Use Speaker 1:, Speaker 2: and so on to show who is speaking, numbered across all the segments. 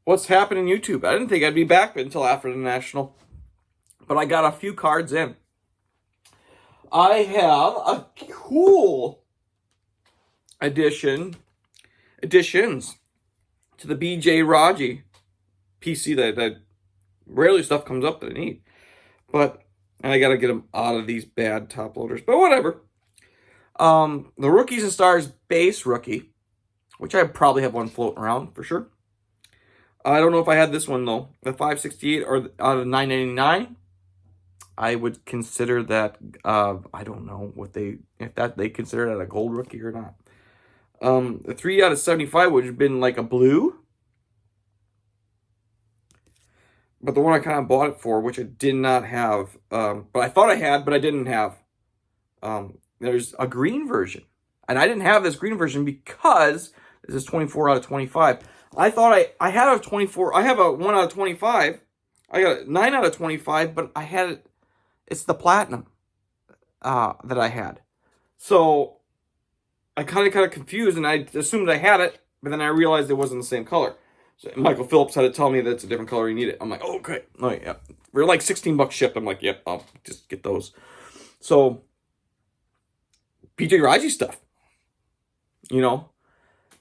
Speaker 1: what's happening YouTube? I didn't think I'd be back until after the National, but I got a few cards in. I have a cool additions to the BJ Raji PC that rarely stuff comes up that I need. But and I got to get them out of these bad top loaders. But whatever. The Rookies and Stars base rookie, which I probably have one floating around for sure. I don't know if I had this one though. The 568 or out of 999. I would consider that. I don't know what they consider that a gold rookie or not. The 3 out of 75 would have been like a blue. But the one I kind of bought it for, which I did not have, but I thought I had, but I didn't have. There's a green version. And I didn't have this green version because this is 24 out of 25. I thought I had a 24. I have a 1 out of 25. I got a 9 out of 25, but I had it. It's the platinum that I had. So I kind of confused, and I assumed I had it, but then I realized it wasn't the same color. So Michael Phillips had to tell me that it's a different color. You need it. I'm like, oh, okay. Oh, yeah. We're like $16 shipped. I'm like, yep, I'll just get those. So PJ Raji stuff.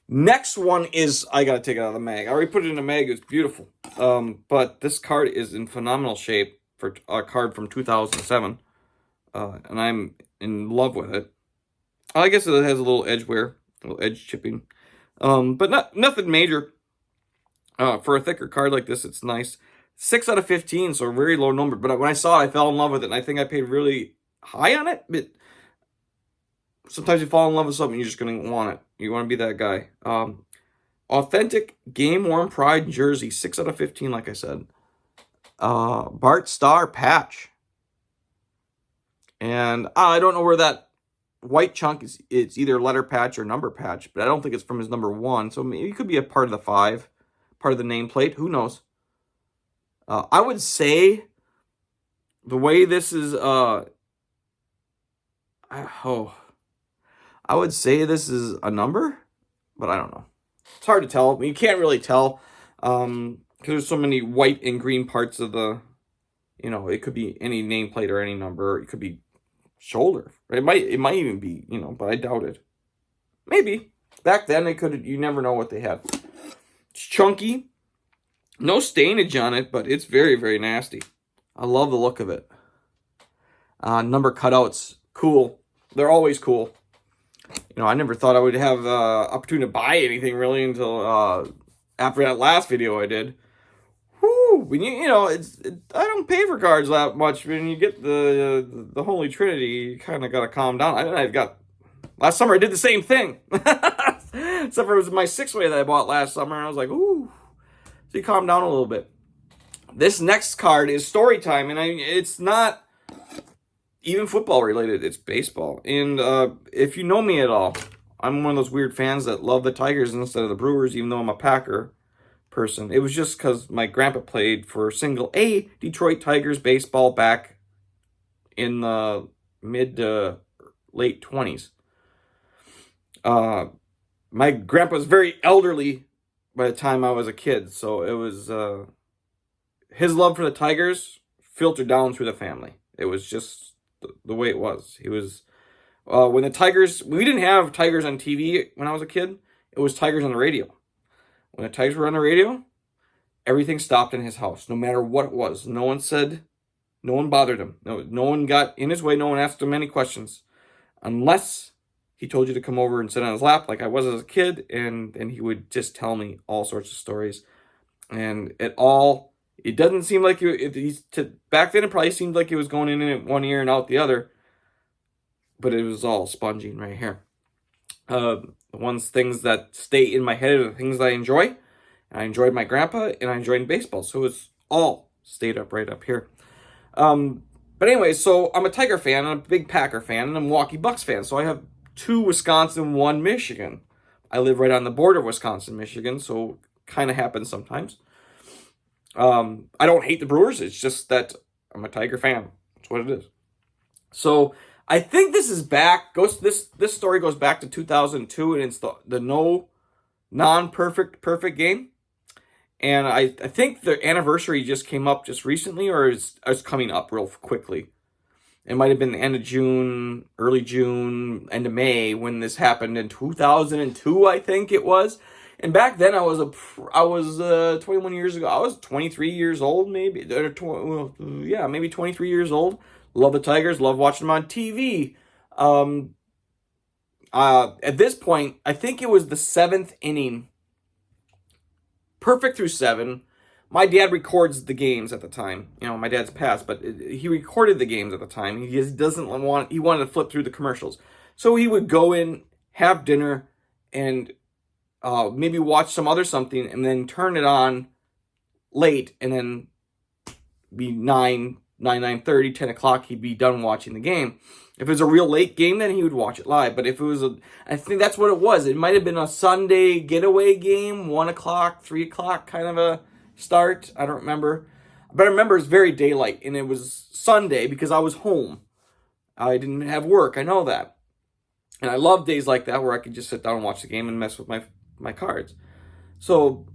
Speaker 1: Next one is, I got to take it out of the mag. I already put it in the mag. It's beautiful. But this card is in phenomenal shape for a card from 2007. And I'm in love with it. I guess it has a little edge wear, a little edge chipping. But nothing major. For a thicker card like this, it's nice. 6 out of 15, so a very low number. But when I saw it, I fell in love with it, and I think I paid really high on it. But sometimes you fall in love with something, you're just going to want it. You want to be that guy. Authentic game-worn Pride jersey, 6 out of 15, like I said. Bart Starr patch. And I don't know where that white chunk is. It's either letter patch or number patch, but I don't think it's from his number 1. So maybe it could be a part of the 5. Part of the nameplate. Who knows? I would say the way this is... I would say this is a number, but I don't know. It's hard to tell. I mean, you can't really tell because there's so many white and green parts of the... it could be any nameplate or any number. It could be shoulder. It might even be, but I doubt it. Maybe. Back then, they could... You never know what they had. It's chunky. No stainage on it, but it's very, very nasty. I love the look of it. Number cutouts. Cool. They're always cool. I never thought I would have opportunity to buy anything really until after that last video I did. Whoo! When I don't pay for cards that much. When you get the Holy Trinity, you kind of got to calm down. Last summer I did the same thing. Except for it was my 6-way that I bought last summer, and I was like, ooh. So you calm down a little bit. This next card is story time, and it's not even football related. It's baseball. And if you know me at all, I'm one of those weird fans that love the Tigers instead of the Brewers, even though I'm a Packer person. It was just because my grandpa played for single A Detroit Tigers baseball back in the mid to late 20s. My grandpa was very elderly by the time I was a kid, so it was his love for the Tigers filtered down through the family. It was just the way it was. He was when the Tigers. We didn't have Tigers on TV when I was a kid. It was Tigers on the radio. When the Tigers were on the radio, everything stopped in his house, no matter what it was. No one bothered him. No one got in his way. No one asked him any questions, unless he told you to come over and sit on his lap like I was as a kid, and he would just tell me all sorts of stories. And it doesn't seem like back then it probably seemed like it was going in one ear and out the other, but it was all sponging right here. The things that stay in my head are the things that I enjoy. And I enjoyed my grandpa, and I enjoyed baseball, so it's all stayed up right up here. But anyway, so I'm a Tiger fan, and I'm a big Packer fan, and I'm a Milwaukee Bucks fan, so I have 2 Wisconsin, 1 Michigan. I live right on the border of Wisconsin, Michigan, so kind of happens sometimes. I don't hate the Brewers. It's just that I'm a Tiger fan. That's what it is. So I think this is back. This story goes back to 2002, and it's the no non-perfect perfect game. And I think the anniversary just came up just recently, or is coming up real quickly. It might have been the end of June, early June, end of May when this happened in 2002, I think it was. And back then I was 21 years ago. I was 23 years old, maybe. Yeah, maybe 23 years old. Love the Tigers. Love watching them on TV. At this point, I think it was the 7th inning. Perfect through 7. My dad records the games at the time. You know, my dad's passed, but he recorded the games at the time. He just he wanted to flip through the commercials. So he would go in, have dinner, and maybe watch some other something, and then turn it on late, and then be 9:30, 10 o'clock, he'd be done watching the game. If it was a real late game, then he would watch it live. But if it was I think that's what it was. It might have been a Sunday getaway game, 1 o'clock, 3 o'clock kind of a start. I don't remember. But I remember it was very daylight, and it was Sunday because I was home. I didn't have work. I know that. And I love days like that where I could just sit down and watch the game and mess with my cards. So,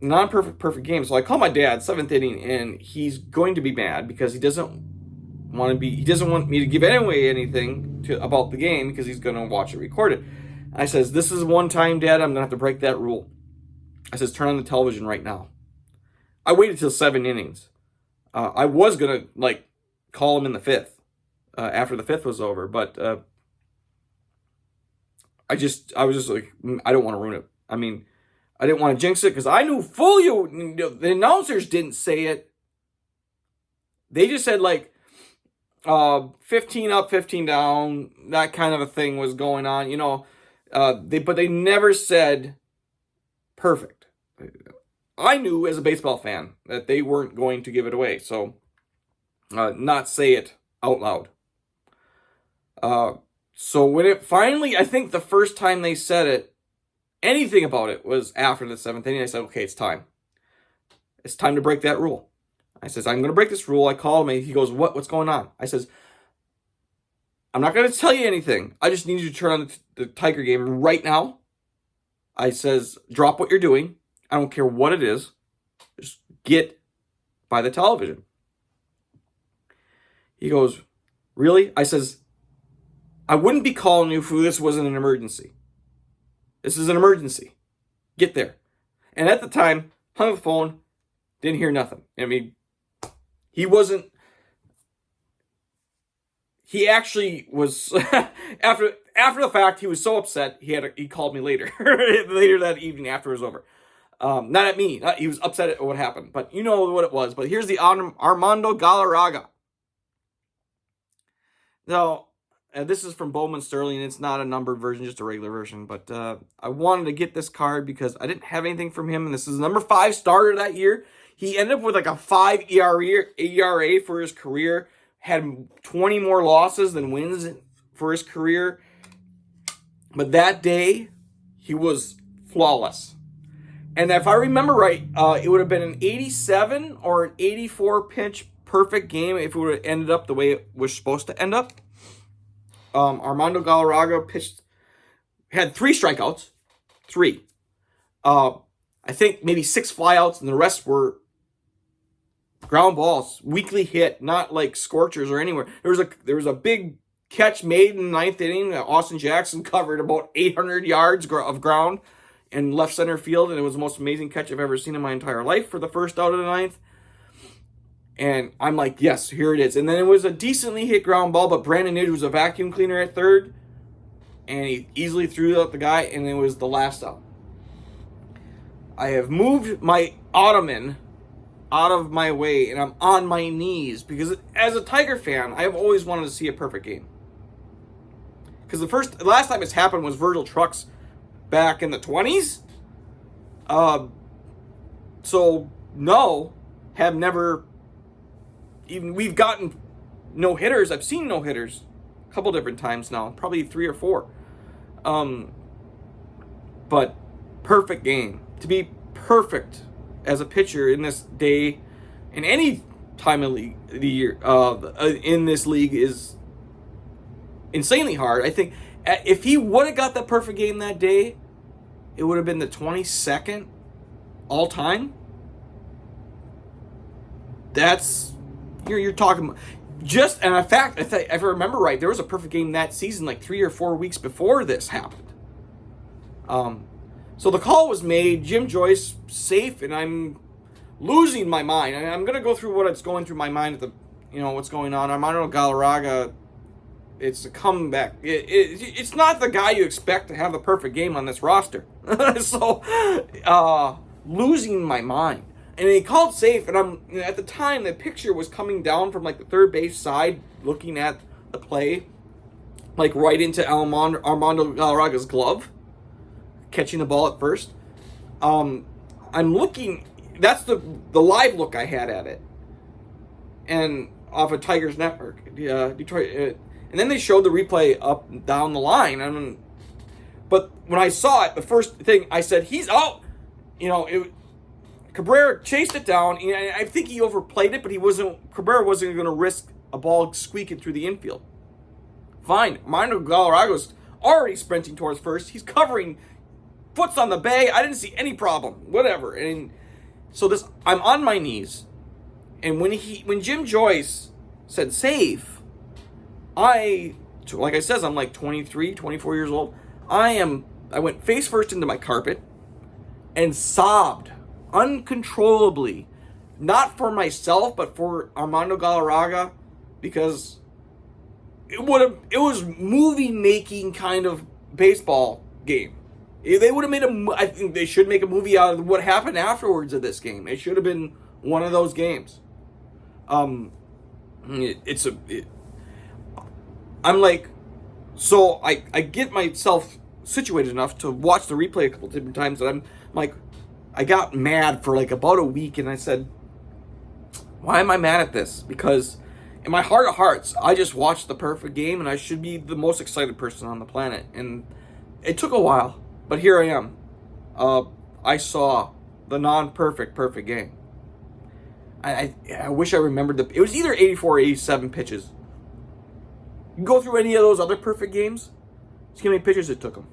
Speaker 1: perfect game. So I call my dad, 7th inning, and he's going to be mad because he doesn't want me to give away anything about the game because he's going to watch it recorded. I says, this is one time, Dad, I'm going to have to break that rule. I says, turn on the television right now. I waited till 7 innings. I was going to, call him in the 5th, after the 5th was over, but I was just like, I don't want to ruin it. I mean, I didn't want to jinx it because I knew fully the announcers didn't say it. They just said, 15 up, 15 down, that kind of a thing was going on, but they never said perfect. I knew as a baseball fan that they weren't going to give it away, so not say it out loud. So when it finally, I think the first time they said it, anything about it was after the 7th inning. I said, okay, it's time. It's time to break that rule. I says, I'm going to break this rule. I call him, and he goes, what's going on? I says, I'm not going to tell you anything. I just need you to turn on the Tiger game right now. I says, drop what you're doing. I don't care what it is. Just get by the television. He goes, really? I says, I wouldn't be calling you if this wasn't an emergency. This is an emergency. Get there. And at the time, hung up the phone, didn't hear nothing. I mean, he actually was, after the fact, he was so upset, he called me later that evening after it was over. Not at me. He was upset at what happened, but you know what it was. But here's the Armando Galarraga. Now, this is from Bowman Sterling. It's not a numbered version, just a regular version. But I wanted to get this card because I didn't have anything from him. And this is number 5 starter that year. He ended up with a 5 ERA for his career. Had 20 more losses than wins for his career. But that day, he was flawless. And if I remember right, it would have been an 87 or an 84 pitch perfect game if it would have ended up the way it was supposed to end up. Armando Galarraga had 3 strikeouts. 3. I think maybe 6 flyouts, and the rest were ground balls, weakly hit, not like scorchers or anywhere. There was a big catch made in the 9th inning. Austin Jackson covered about 800 yards of ground in left center field, and it was the most amazing catch I've ever seen in my entire life for the first out of the 9th. And I'm like, yes, here it is. And then it was a decently hit ground ball, but Brandon Nidge was a vacuum cleaner at third, and he easily threw out the guy, and it was the last out. I have moved my ottoman out of my way, and I'm on my knees because as a Tiger fan, I have always wanted to see a perfect game. Because the last time it's happened was Virgil Trucks back in the 20s. Have never even, we've gotten no hitters. I've seen no hitters a couple different times now, probably 3 or 4. But perfect game. To be perfect as a pitcher in this day, in any time of the year, in this league is insanely hard. I think if he would have got that perfect game that day, it would have been the 22nd all time. that's you're talking just, and in fact, if I remember right, there was a perfect game that season, like 3 or 4 weeks before this happened. So the call was made, Jim Joyce safe, and I'm losing my mind. I'm going to go through what's going through my mind what's going on. Armando Galarraga, it's a comeback. It's not the guy you expect to have the perfect game on this roster. So, losing my mind. And he called safe, and at the time, the picture was coming down from like the third base side, looking at the play, like right into Armando Galarraga's glove, catching the ball at first. I'm looking, that's the live look I had at it, and off of Tigers Network, Detroit, and then they showed the replay up and down the line, but when I saw it, the first thing I said, he's out. Cabrera chased it down, and I think he overplayed it, but Cabrera wasn't going to risk a ball squeaking through the infield. Fine. Armando Galarraga's already sprinting towards first. He's covering, foot's on the bay. I didn't see any problem. Whatever. And so I'm on my knees, and when Jim Joyce said save, like I said, I'm like 23, 24 years old. I went face first into my carpet and sobbed uncontrollably, not for myself, but for Armando Galarraga, because it was movie-making kind of baseball game. They would have I think they should make a movie out of what happened afterwards of this game. It should have been one of those games. I'm like, so I get myself situated enough to watch the replay a couple different times, and I'm like, I got mad for like about a week, and I said, why am I mad at this? Because in my heart of hearts, I just watched the perfect game, and I should be the most excited person on the planet. And it took a while, but here I am. I saw the perfect game. I wish I remembered it was either 84 or 87 pitches. You can go through any of those other perfect games, see how many pitches it took them.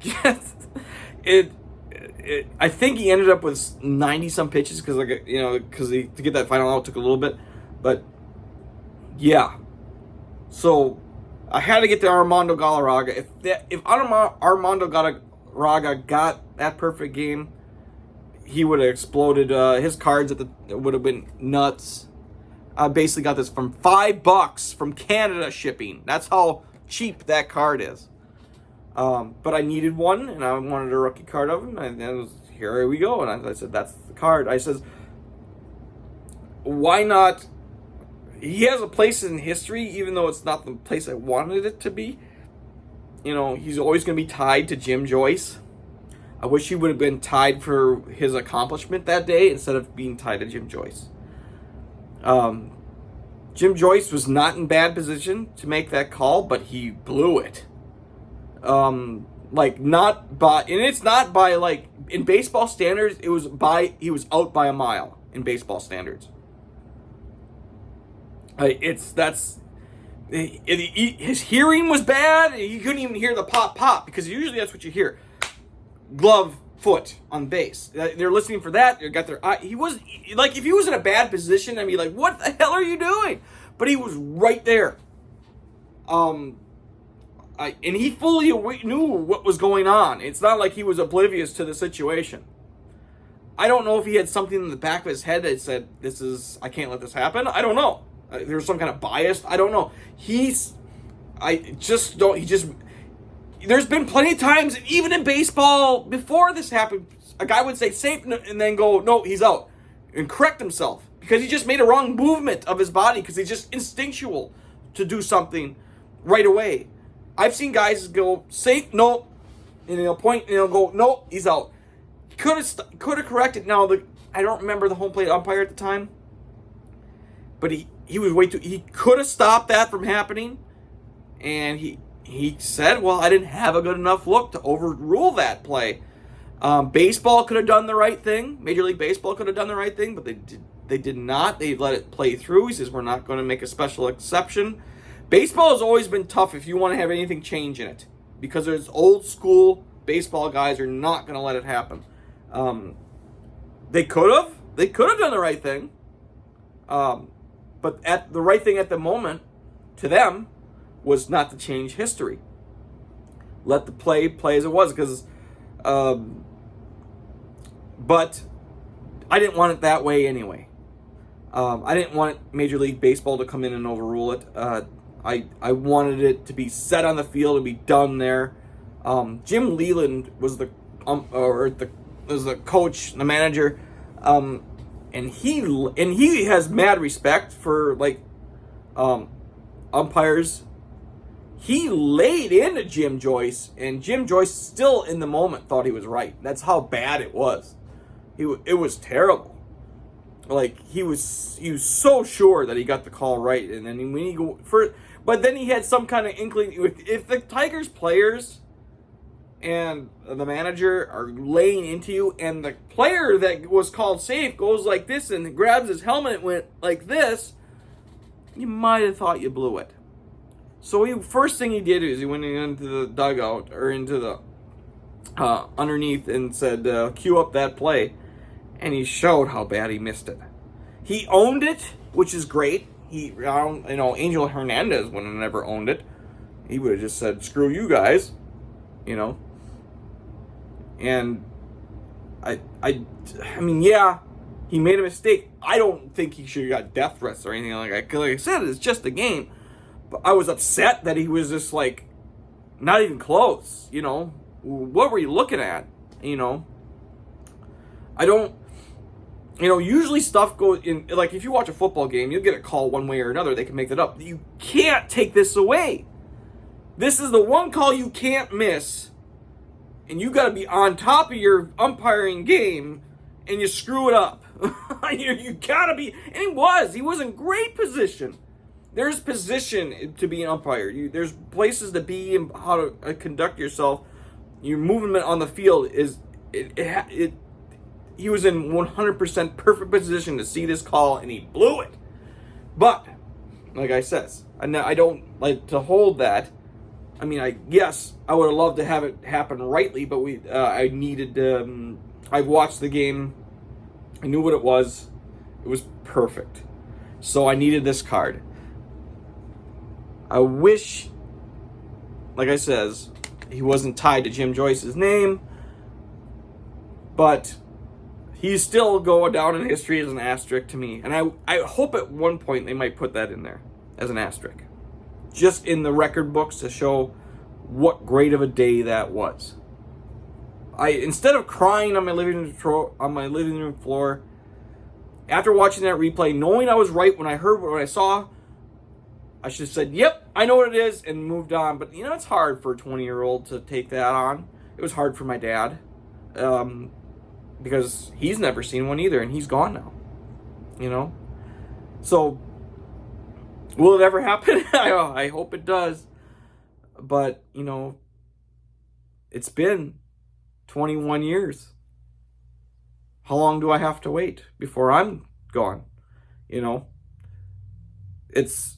Speaker 1: Yes. I think he ended up with 90 some pitches because to get that final out took a little bit, but yeah. So I had to get to Armando Galarraga. If Armando Galarraga got that perfect game, he would have exploded. His cards would have been nuts. I basically got this from $5 from Canada shipping. That's how cheap that card is. But I needed one, and I wanted a rookie card of him, and here we go. And I said, that's the card. I says, why not? He has a place in history, even though it's not the place I wanted it to be. He's always going to be tied to Jim Joyce. I wish he would have been tied for his accomplishment that day instead of being tied to Jim Joyce. Jim Joyce was not in bad position to make that call, but he blew it. And it's not by, like, in baseball standards, he was out by a mile in baseball standards. His hearing was bad. He couldn't even hear the pop, because usually that's what you hear. Glove, foot on base. They're listening for that. They got their eye. He was, like, if he was in a bad position, I'd be like, what the hell are you doing? But he was right there. And he fully knew what was going on. It's not like he was oblivious to the situation. I don't know if he had something in the back of his head that said, I can't let this happen. I don't know. There's some kind of bias. I don't know. There's been plenty of times, even in baseball, before this happened, a guy would say safe and then go, no, he's out, and correct himself because he just made a wrong movement of his body because he's just instinctual to do something right away. I've seen guys go safe, no, and they'll point and they'll go, no, he's out. Could have corrected. Now I don't remember the home plate umpire at the time, but he was way too. He could have stopped that from happening, and he said, well, I didn't have a good enough look to overrule that play. Baseball could have done the right thing. Major League Baseball could have done the right thing, but they did not. They let it play through. He says, we're not going to make a special exception. Baseball has always been tough if you want to have anything change in it, because there's old school baseball guys are not going to let it happen. They could have, They could have done the right thing. But the right thing at the moment, to them, was not to change history. Let the play as it was, because, but I didn't want it that way anyway. I didn't want Major League Baseball to come in and overrule it. I wanted it to be set on the field and be done there. Jim Leland was the coach, the manager, and he has mad respect for umpires. He laid into Jim Joyce, and Jim Joyce still in the moment thought he was right. That's how bad it was. It was terrible. He was so sure that he got the call right, and then when he go for, but then he had some kind of inkling. If the Tigers players and the manager are laying into you, and the player that was called safe goes like this and grabs his helmet and went like this, you might have thought you blew it. So first thing he did is he went into the dugout or into the underneath and said, "Cue up that play," and he showed how bad he missed it. He owned it, which is great. Angel Hernandez wouldn't have never owned it. He would have just said, "Screw you guys," And I mean, yeah, he made a mistake. I don't think he should have got death threats or anything like that. 'Cause like I said, it's just a game. But I was upset that he was just not even close. What were you looking at? I don't. Usually stuff goes in. If you watch a football game, you'll get a call one way or another. They can make that up. You can't take this away. This is the one call you can't miss. And you got to be on top of your umpiring game, and you screw it up. you got to be. And he was in great position. There's position to be an umpire. There's places to be and how to conduct yourself. Your movement on the field is he was in 100% perfect position to see this call, and he blew it. But like I says, I don't like to hold that. I mean, I would have loved to have it happen rightly, but I needed. I watched the game. I knew what it was. It was perfect. So I needed this card. I wish, like I says, he wasn't tied to Jim Joyce's name, but he's still going down in history as an asterisk to me. And I hope at one point they might put that in there as an asterisk, just in the record books to show what great of a day that was. Instead of crying on my living room floor after watching that replay, knowing I was right when I saw, I should have said, "Yep, I know what it is," and moved on. But it's hard for a 20-year-old to take that on. It was hard for my dad, because he's never seen one either, and he's gone now. So will it ever happen? I hope it does. But it's been 21 years. How long do I have to wait before I'm gone? It's.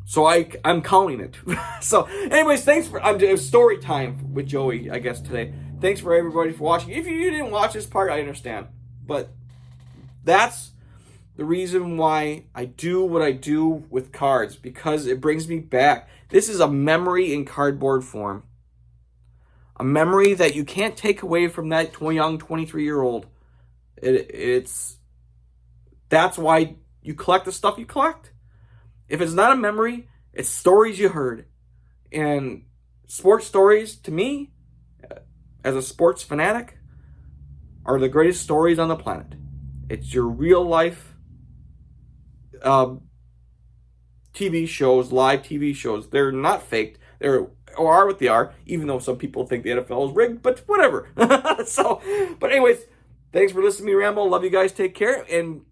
Speaker 1: So I'm counting it. So anyways, thanks for story time with Joey, I guess, today. Thanks for everybody for watching. If you didn't watch this part, I understand. But that's the reason why I do what I do with cards, because it brings me back. This is a memory in cardboard form. A memory that you can't take away from that young 23-year-old. That's why you collect the stuff you collect. If it's not a memory, it's stories you heard. And sports stories, to me, as a sports fanatic, are the greatest stories on the planet. It's your real life TV shows, live TV shows. They're not faked. They are what they are, even though some people think the NFL is rigged, but whatever. But anyways, thanks for listening to me ramble. Love you guys. Take care. And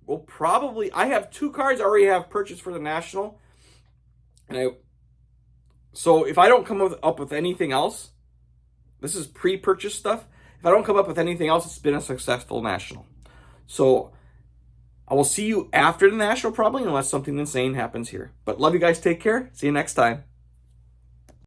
Speaker 1: I have 2 cards I already have purchased for the National. So if I don't come up with anything else, this is pre-purchase stuff. If I don't come up with anything else, it's been a successful National. So I will see you after the National probably, unless something insane happens here. But love you guys. Take care. See you next time.